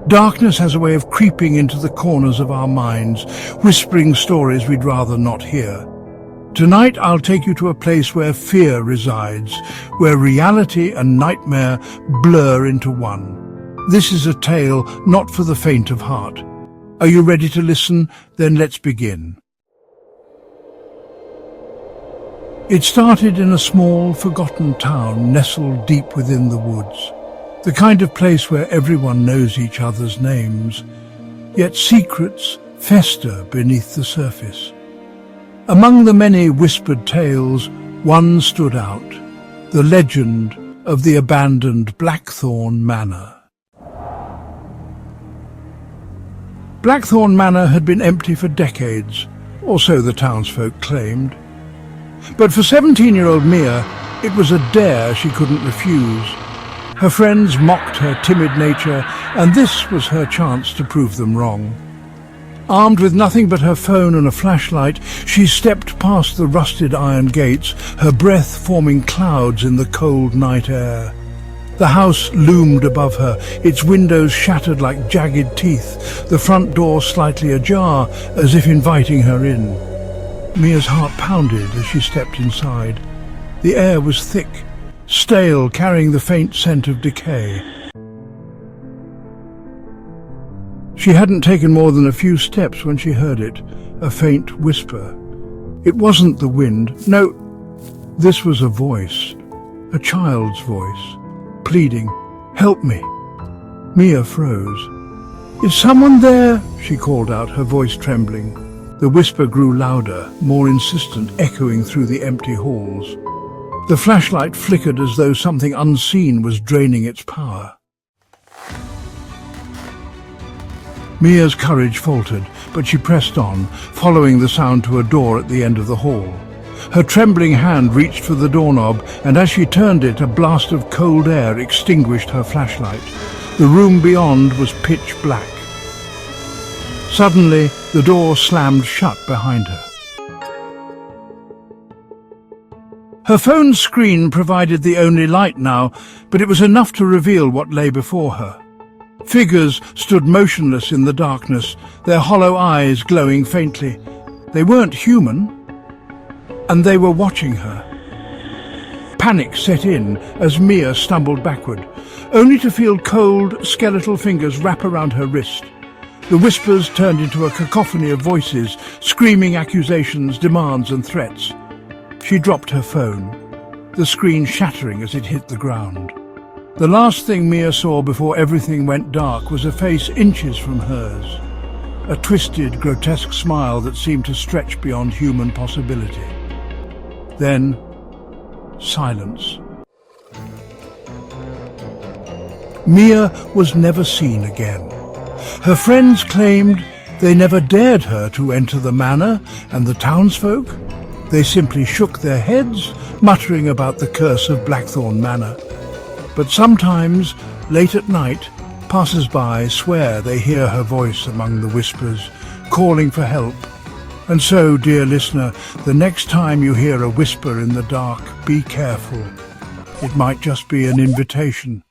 Darkness has a way of creeping into the corners of our minds, whispering stories we'd rather not hear. Tonight I'll take you to a place where fear resides, where reality and nightmare blur into one. This is a tale not for the faint of heart. Are you ready to listen? Then let's begin. It started in a small, forgotten town nestled deep within the woods. The kind of place where everyone knows each other's names, yet secrets fester beneath the surface. Among the many whispered tales, one stood out, the legend of the abandoned Blackthorn Manor. Blackthorn Manor had been empty for decades, or so the townsfolk claimed. But for 17-year-old Mia, it was a dare she couldn't refuse. Her friends mocked her timid nature, and this was her chance to prove them wrong. Armed with nothing but her phone and a flashlight, she stepped past the rusted iron gates, her breath forming clouds in the cold night air. The house loomed above her, its windows shattered like jagged teeth, the front door slightly ajar, as if inviting her in. Mia's heart pounded as she stepped inside. The air was thick, stale, carrying the faint scent of decay. She hadn't taken more than a few steps when she heard it, a faint whisper. It wasn't the wind. No, this was a voice, a child's voice, pleading, "Help me." Mia froze. "Is someone there?" she called out, her voice trembling. The whisper grew louder, more insistent, echoing through the empty halls. The flashlight flickered as though something unseen was draining its power. Mia's courage faltered, but she pressed on, following the sound to a door at the end of the hall. Her trembling hand reached for the doorknob, and as she turned it, a blast of cold air extinguished her flashlight. The room beyond was pitch black. Suddenly, the door slammed shut behind her. Her phone's screen provided the only light now, but it was enough to reveal what lay before her. Figures stood motionless in the darkness, their hollow eyes glowing faintly. They weren't human, and they were watching her. Panic set in as Mia stumbled backward, only to feel cold, skeletal fingers wrap around her wrist. The whispers turned into a cacophony of voices, screaming accusations, demands and threats. She dropped her phone, the screen shattering as it hit the ground. The last thing Mia saw before everything went dark was a face inches from hers, a twisted, grotesque smile that seemed to stretch beyond human possibility. Then, silence. Mia was never seen again. Her friends claimed they never dared her to enter the manor, and the townsfolk, they simply shook their heads, muttering about the curse of Blackthorn Manor. But sometimes, late at night, passers-by swear they hear her voice among the whispers, calling for help. And so, dear listener, the next time you hear a whisper in the dark, be careful. It might just be an invitation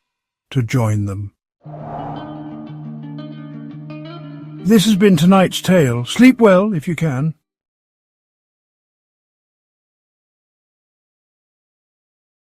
to join them. This has been tonight's tale. Sleep well if you can.